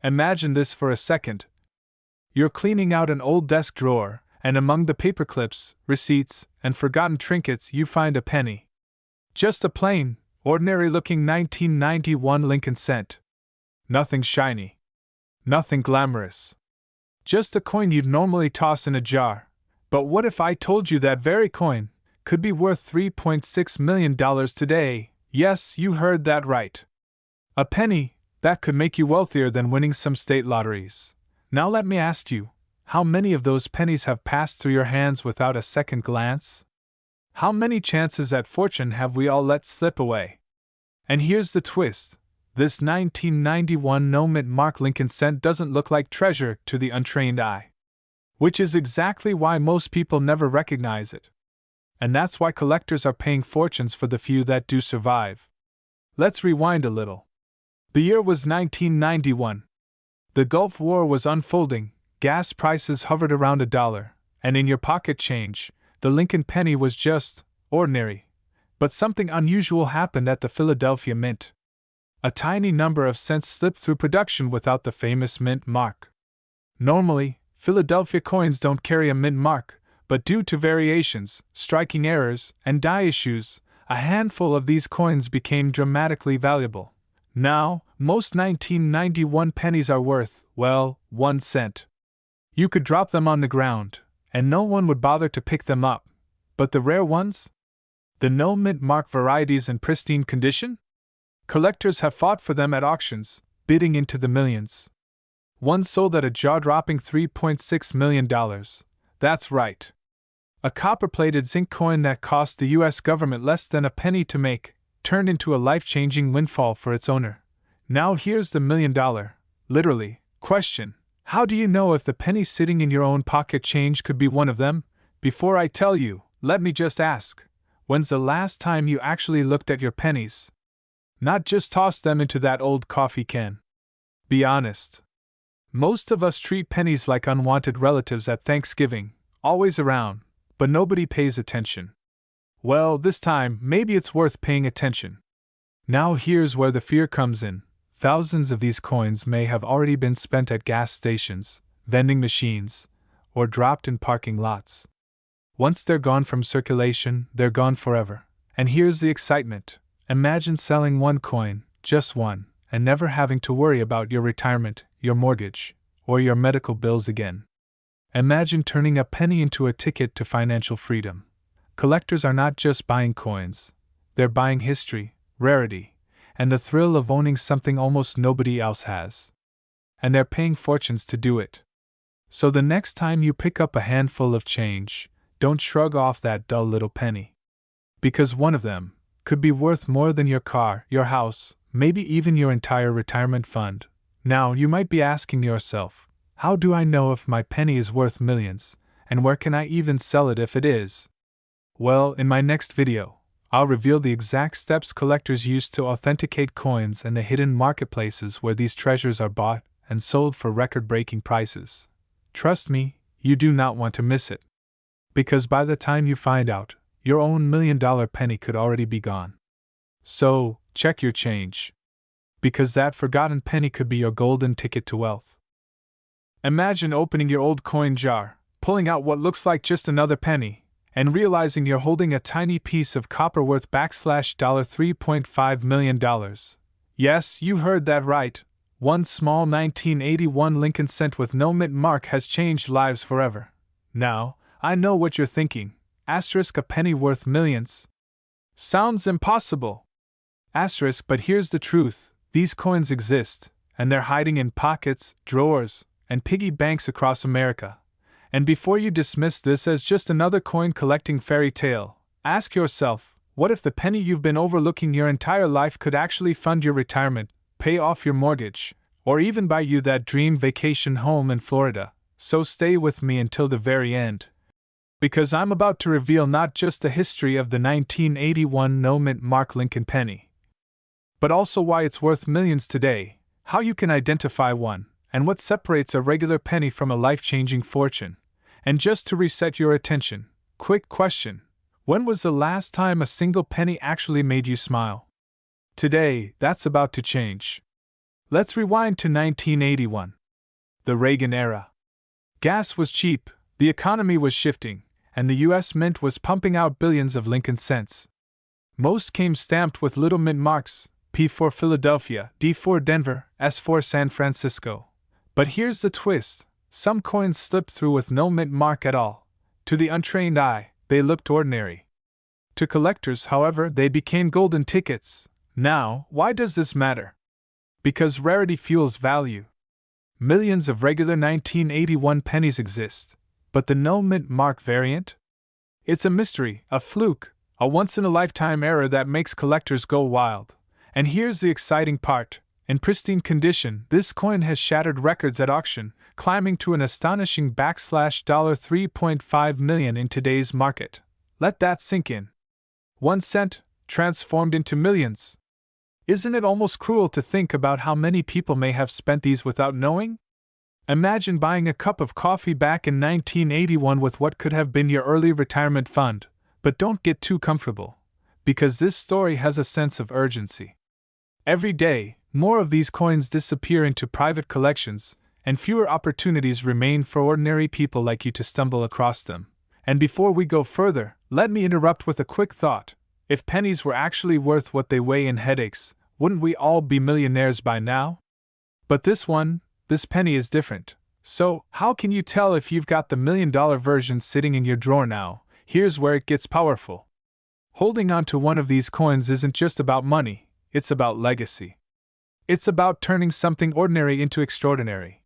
Imagine this for a second. You're cleaning out an old desk drawer, and among the paperclips, receipts, and forgotten trinkets you find a penny. Just a plain, ordinary-looking 1991 Lincoln cent. Nothing shiny. Nothing glamorous. Just a coin you'd normally toss in a jar. But what if I told you that very coin could be worth $3.6 million today? Yes, you heard that right. A penny that could make you wealthier than winning some state lotteries. Now let me ask you, how many of those pennies have passed through your hands without a second glance? How many chances at fortune have we all let slip away? And here's the twist. This 1991 no-mint mark Lincoln cent doesn't look like treasure to the untrained eye. Which is exactly why most people never recognize it. And that's why collectors are paying fortunes for the few that do survive. Let's rewind a little. The year was 1991. The Gulf War was unfolding, gas prices hovered around $1, and in your pocket change, the Lincoln penny was just ordinary. But something unusual happened at the Philadelphia Mint. A tiny number of cents slipped through production without the famous mint mark. Normally, Philadelphia coins don't carry a mint mark, but due to variations, striking errors, and die issues, a handful of these coins became dramatically valuable. Now, most 1991 pennies are worth, well, 1 cent. You could drop them on the ground, and no one would bother to pick them up. But the rare ones? The no mint mark varieties in pristine condition? Collectors have fought for them at auctions, bidding into the millions. One sold at a jaw-dropping $3.6 million. That's right. A copper-plated zinc coin that cost the U.S. government less than a penny to make turned into a life-changing windfall for its owner. Now here's the million-dollar, literally, question. How do you know if the penny sitting in your own pocket change could be one of them? Before I tell you, let me just ask, when's the last time you actually looked at your pennies? Not just tossed them into that old coffee can. Be honest. Most of us treat pennies like unwanted relatives at Thanksgiving, always around, but nobody pays attention. Well, this time, maybe it's worth paying attention. Now here's where the fear comes in. Thousands of these coins may have already been spent at gas stations, vending machines, or dropped in parking lots. Once they're gone from circulation, they're gone forever. And here's the excitement. Imagine selling one coin, just one, and never having to worry about your retirement, your mortgage, or your medical bills again. Imagine turning a penny into a ticket to financial freedom. Collectors are not just buying coins, they're buying history, rarity, and the thrill of owning something almost nobody else has. And they're paying fortunes to do it. So the next time you pick up a handful of change, don't shrug off that dull little penny. Because one of them could be worth more than your car, your house, maybe even your entire retirement fund. Now you might be asking yourself, how do I know if my penny is worth millions, and where can I even sell it if it is? Well, in my next video, I'll reveal the exact steps collectors use to authenticate coins and the hidden marketplaces where these treasures are bought and sold for record-breaking prices. Trust me, you do not want to miss it. Because by the time you find out, your own million-dollar penny could already be gone. So, check your change. Because that forgotten penny could be your golden ticket to wealth. Imagine opening your old coin jar, pulling out what looks like just another penny, and realizing you're holding a tiny piece of copper worth $3.5 million. Yes, you heard that right. One small 1981 Lincoln cent with no mint mark has changed lives forever. Now, I know what you're thinking. Asterisk, a penny worth millions? Sounds impossible. Asterisk, but here's the truth. These coins exist, and they're hiding in pockets, drawers, and piggy banks across America. And before you dismiss this as just another coin collecting fairy tale, ask yourself, what if the penny you've been overlooking your entire life could actually fund your retirement, pay off your mortgage, or even buy you that dream vacation home in Florida? So stay with me until the very end. Because I'm about to reveal not just the history of the 1981 no-mint mark Lincoln penny, but also why it's worth millions today, how you can identify one, and what separates a regular penny from a life-changing fortune. And just to reset your attention, quick question. When was the last time a single penny actually made you smile? Today, that's about to change. Let's rewind to 1981. The Reagan era. Gas was cheap, the economy was shifting, and the US Mint was pumping out billions of Lincoln cents. Most came stamped with little mint marks, P for Philadelphia, D for Denver, S for San Francisco. But here's the twist: some coins slipped through with no mint mark at all. To the untrained eye, they looked ordinary. To collectors, however, they became golden tickets. Now, why does this matter? Because rarity fuels value. Millions of regular 1981 pennies exist, but the no mint mark variant? It's a mystery, a fluke, a once-in-a-lifetime error that makes collectors go wild. And here's the exciting part: in pristine condition, this coin has shattered records at auction, climbing to an astonishing $3.5 million in today's market. Let that sink in. 1 cent, transformed into millions. Isn't it almost cruel to think about how many people may have spent these without knowing? Imagine buying a cup of coffee back in 1981 with what could have been your early retirement fund, but don't get too comfortable, because this story has a sense of urgency. Every day, more of these coins disappear into private collections, and fewer opportunities remain for ordinary people like you to stumble across them. And before we go further, let me interrupt with a quick thought. If pennies were actually worth what they weigh in headaches, wouldn't we all be millionaires by now? But this penny is different. So, how can you tell if you've got the $1 million version sitting in your drawer now? Here's where it gets powerful. Holding on to one of these coins isn't just about money, it's about legacy. It's about turning something ordinary into extraordinary.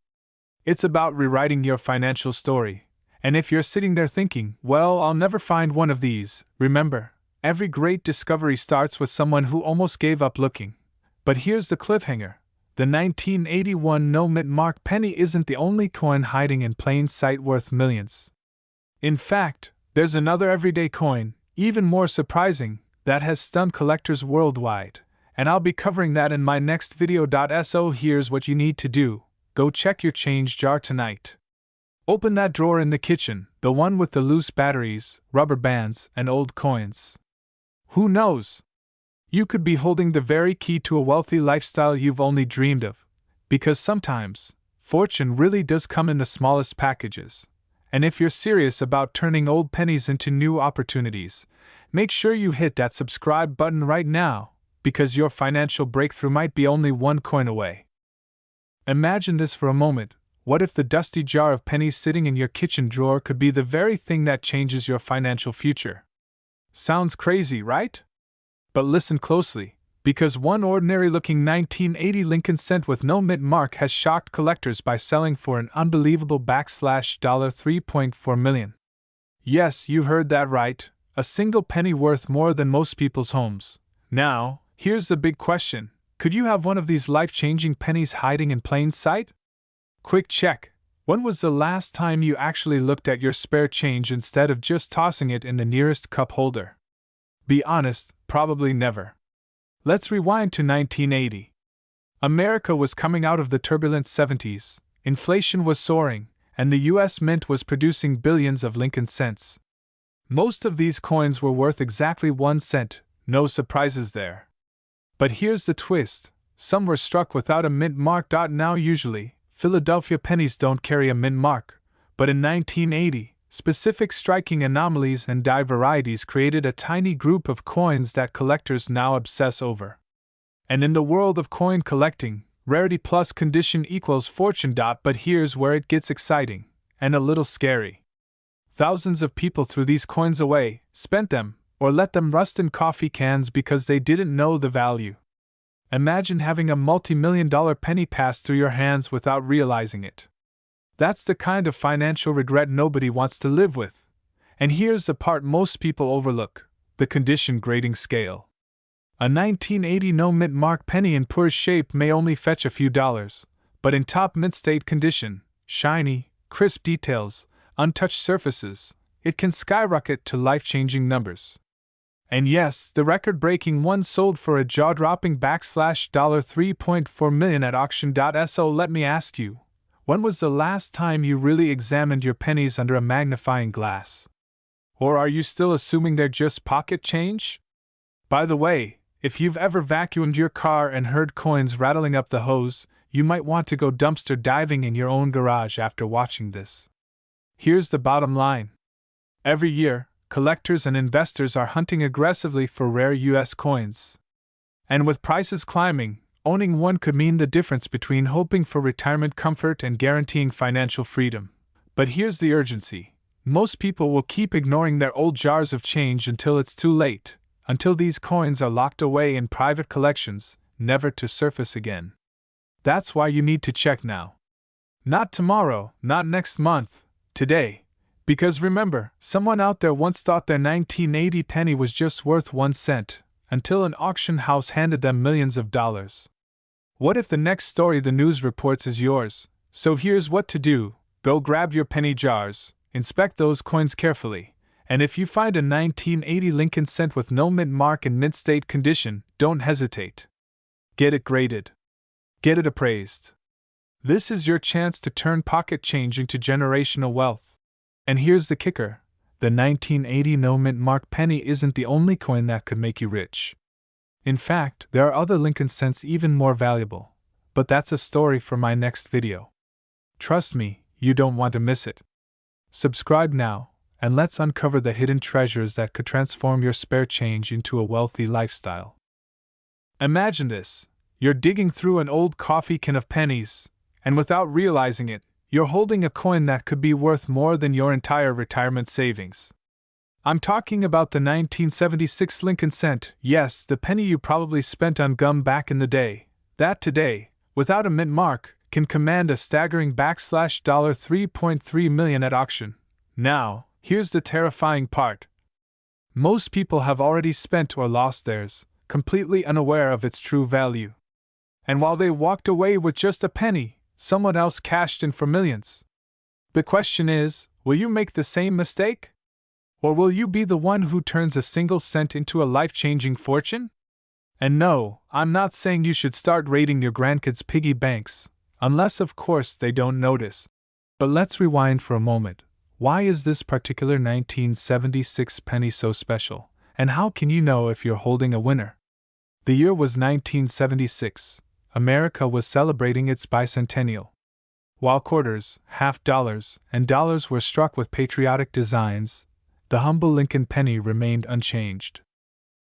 It's about rewriting your financial story. And if you're sitting there thinking, well, I'll never find one of these, remember, every great discovery starts with someone who almost gave up looking. But here's the cliffhanger. The 1981 no mint mark penny isn't the only coin hiding in plain sight worth millions. In fact, there's another everyday coin, even more surprising, that has stunned collectors worldwide. And I'll be covering that in my next video. So here's what you need to do. Go check your change jar tonight. Open that drawer in the kitchen, the one with the loose batteries, rubber bands, and old coins. Who knows? You could be holding the very key to a wealthy lifestyle you've only dreamed of. Because sometimes, fortune really does come in the smallest packages. And if you're serious about turning old pennies into new opportunities, make sure you hit that subscribe button right now, because your financial breakthrough might be only one coin away. Imagine this for a moment. What if the dusty jar of pennies sitting in your kitchen drawer could be the very thing that changes your financial future? Sounds crazy, right? But listen closely, because one ordinary-looking 1980 Lincoln cent with no mint mark has shocked collectors by selling for an unbelievable $3.4 million. Yes, you heard that right, a single penny worth more than most people's homes. Now, here's the big question. Could you have one of these life-changing pennies hiding in plain sight? Quick check. When was the last time you actually looked at your spare change instead of just tossing it in the nearest cup holder? Be honest, probably never. Let's rewind to 1980. America was coming out of the turbulent 70s, inflation was soaring, and the US Mint was producing billions of Lincoln cents. Most of these coins were worth exactly 1 cent, no surprises there. But here's the twist: some were struck without a mint mark. Now usually, Philadelphia pennies don't carry a mint mark, but in 1980, specific striking anomalies and die varieties created a tiny group of coins that collectors now obsess over. And in the world of coin collecting, rarity plus condition equals fortune. But here's where it gets exciting, and a little scary. Thousands of people threw these coins away, spent them, or let them rust in coffee cans because they didn't know the value. Imagine having a multi-million-dollar penny pass through your hands without realizing it. That's the kind of financial regret nobody wants to live with. And here's the part most people overlook: the condition grading scale. A 1980 no mint mark penny in poor shape may only fetch a few dollars, but in top mint state condition, shiny, crisp details, untouched surfaces, it can skyrocket to life-changing numbers. And yes, the record-breaking one sold for a jaw-dropping $3.4 million at auction. So let me ask you, when was the last time you really examined your pennies under a magnifying glass? Or are you still assuming they're just pocket change? By the way, if you've ever vacuumed your car and heard coins rattling up the hose, you might want to go dumpster diving in your own garage after watching this. Here's the bottom line. Every year, collectors and investors are hunting aggressively for rare US coins. And with prices climbing, owning one could mean the difference between hoping for retirement comfort and guaranteeing financial freedom. But here's the urgency. Most people will keep ignoring their old jars of change until it's too late, until these coins are locked away in private collections, never to surface again. That's why you need to check now. Not tomorrow, not next month, today. Because remember, someone out there once thought their 1980 penny was just worth 1 cent, until an auction house handed them millions of dollars. What if the next story the news reports is yours? So here's what to do. Go grab your penny jars, inspect those coins carefully, and if you find a 1980 Lincoln cent with no mint mark in mint state condition, don't hesitate. Get it graded. Get it appraised. This is your chance to turn pocket change into generational wealth. And here's the kicker. The 1980 no mint mark penny isn't the only coin that could make you rich. In fact, there are other Lincoln cents even more valuable. But that's a story for my next video. Trust me, you don't want to miss it. Subscribe now, and let's uncover the hidden treasures that could transform your spare change into a wealthy lifestyle. Imagine this. You're digging through an old coffee can of pennies, and without realizing it, you're holding a coin that could be worth more than your entire retirement savings. I'm talking about the 1976 Lincoln cent, yes, the penny you probably spent on gum back in the day, that today, without a mint mark, can command a staggering $3.3 million at auction. Now, here's the terrifying part. Most people have already spent or lost theirs, completely unaware of its true value. And while they walked away with just a penny, someone else cashed in for millions. The question is, will you make the same mistake? Or will you be the one who turns a single cent into a life-changing fortune? And no, I'm not saying you should start raiding your grandkids' piggy banks, unless of course they don't notice. But let's rewind for a moment. Why is this particular 1976 penny so special, and how can you know if you're holding a winner? The year was 1976. America was celebrating its bicentennial. While quarters, half dollars, and dollars were struck with patriotic designs, the humble Lincoln penny remained unchanged.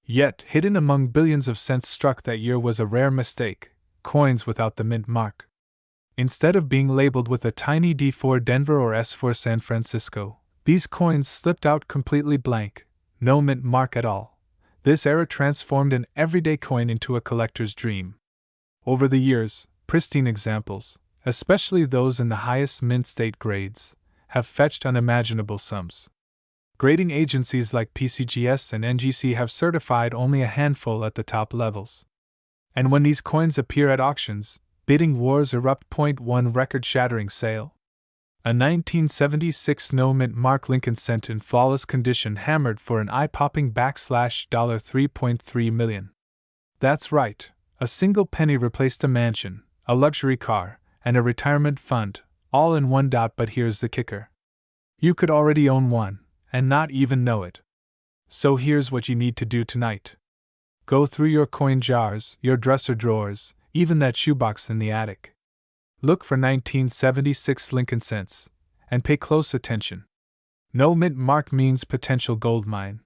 Yet, hidden among billions of cents struck that year was a rare mistake: coins without the mint mark. Instead of being labeled with a tiny D for Denver or S for San Francisco, these coins slipped out completely blank, no mint mark at all. This era transformed an everyday coin into a collector's dream. Over the years, pristine examples, especially those in the highest mint state grades, have fetched unimaginable sums. Grading agencies like PCGS and NGC have certified only a handful at the top levels. And when these coins appear at auctions, bidding wars erupt. 1 record-shattering sale. A 1976 no mint mark Lincoln cent in flawless condition hammered for an eye-popping $3.3 million. That's right. A single penny replaced a mansion, a luxury car, and a retirement fund, all in one. But here's the kicker. You could already own one, and not even know it. So here's what you need to do tonight. Go through your coin jars, your dresser drawers, even that shoebox in the attic. Look for 1976 Lincoln cents, and pay close attention. No mint mark means potential gold mine.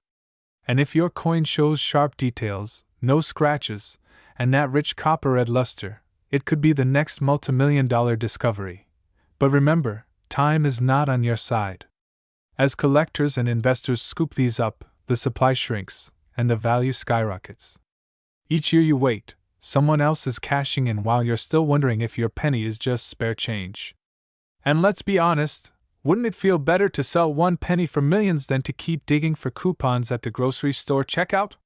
And if your coin shows sharp details, no scratches, and that rich copper-red luster, it could be the next multimillion-dollar discovery. But remember, time is not on your side. As collectors and investors scoop these up, the supply shrinks, and the value skyrockets. Each year you wait, someone else is cashing in while you're still wondering if your penny is just spare change. And let's be honest, wouldn't it feel better to sell one penny for millions than to keep digging for coupons at the grocery store checkout?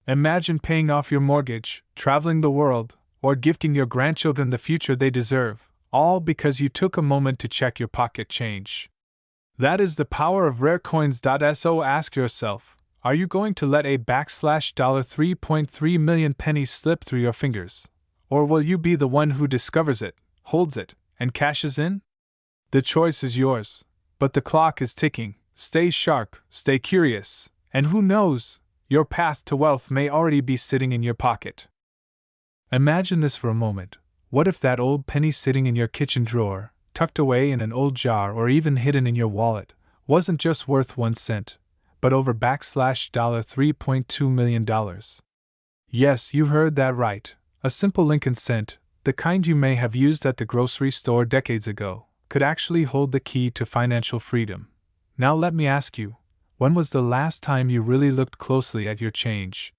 Imagine paying off your mortgage, traveling the world, or gifting your grandchildren the future they deserve, all because you took a moment to check your pocket change. That is the power of rare coins. So ask yourself, are you going to let a $3.3 million penny slip through your fingers? Or will you be the one who discovers it, holds it, and cashes in? The choice is yours, but the clock is ticking. Stay sharp, stay curious, and who knows, your path to wealth may already be sitting in your pocket. Imagine this for a moment. What if that old penny sitting in your kitchen drawer, tucked away in an old jar or even hidden in your wallet, wasn't just worth 1 cent, but over $3.2 million? Yes, you heard that right. A simple Lincoln cent, the kind you may have used at the grocery store decades ago, could actually hold the key to financial freedom. Now let me ask you, when was the last time you really looked closely at your change?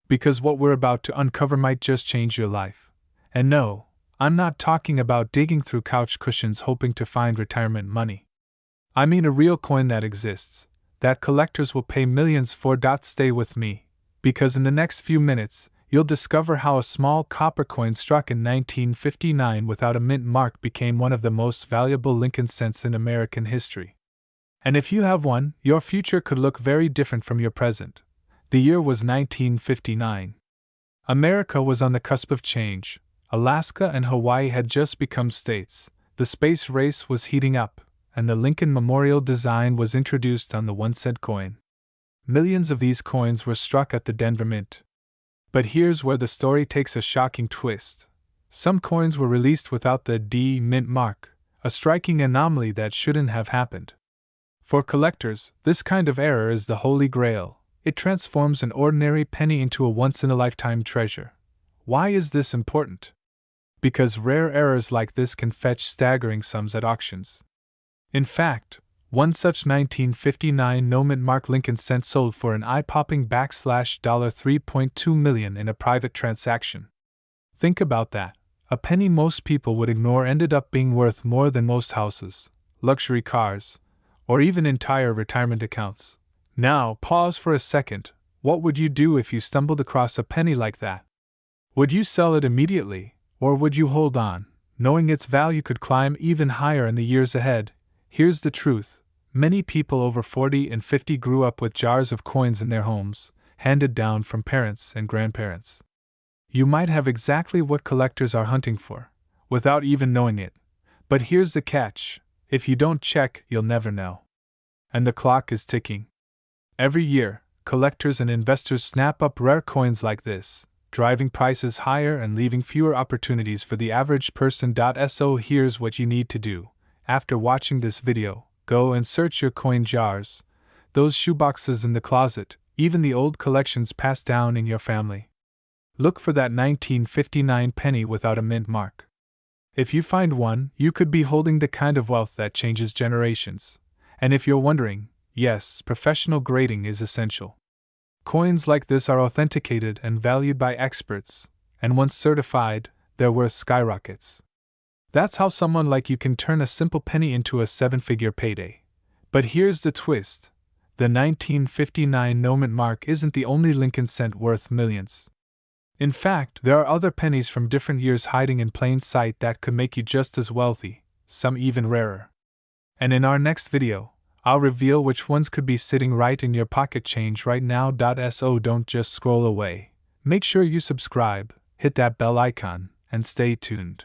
Because what we're about to uncover might just change your life. And no, I'm not talking about digging through couch cushions hoping to find retirement money. I mean a real coin that exists, that collectors will pay millions for. Stay with me, because in the next few minutes, you'll discover how a small copper coin struck in 1959 without a mint mark became one of the most valuable Lincoln cents in American history. And if you have one, your future could look very different from your present. The year was 1959. America was on the cusp of change. Alaska and Hawaii had just become states, the space race was heating up, and the Lincoln Memorial design was introduced on the 1-cent coin. Millions of these coins were struck at the Denver Mint. But here's where the story takes a shocking twist. Some coins were released without the D mint mark, a striking anomaly that shouldn't have happened. For collectors, this kind of error is the holy grail. It transforms an ordinary penny into a once-in-a-lifetime treasure. Why is this important? Because rare errors like this can fetch staggering sums at auctions. In fact, one such 1959 no-mint mark Lincoln cent sold for an eye-popping $3.2 million in a private transaction. Think about that. A penny most people would ignore ended up being worth more than most houses, luxury cars, or even entire retirement accounts. Now, pause for a second. What would you do if you stumbled across a penny like that? Would you sell it immediately? Or would you hold on, knowing its value could climb even higher in the years ahead? Here's the truth. Many people over 40 and 50 grew up with jars of coins in their homes, handed down from parents and grandparents. You might have exactly what collectors are hunting for, without even knowing it. But here's the catch. If you don't check, you'll never know. And the clock is ticking. Every year, collectors and investors snap up rare coins like this, driving prices higher and leaving fewer opportunities for the average person. So here's what you need to do. After watching this video, go and search your coin jars, those shoeboxes in the closet, even the old collections passed down in your family. Look for that 1959 penny without a mint mark. If you find one, you could be holding the kind of wealth that changes generations. And if you're wondering, yes, professional grading is essential. Coins like this are authenticated and valued by experts, and once certified, their worth skyrockets. That's how someone like you can turn a simple penny into a 7-figure payday. But here's the twist. The 1959 no-mint mark isn't the only Lincoln cent worth millions. In fact, there are other pennies from different years hiding in plain sight that could make you just as wealthy, some even rarer. And in our next video, I'll reveal which ones could be sitting right in your pocket change right now. So don't just scroll away. Make sure you subscribe, hit that bell icon, and stay tuned.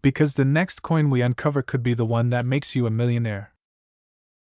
Because the next coin we uncover could be the one that makes you a millionaire.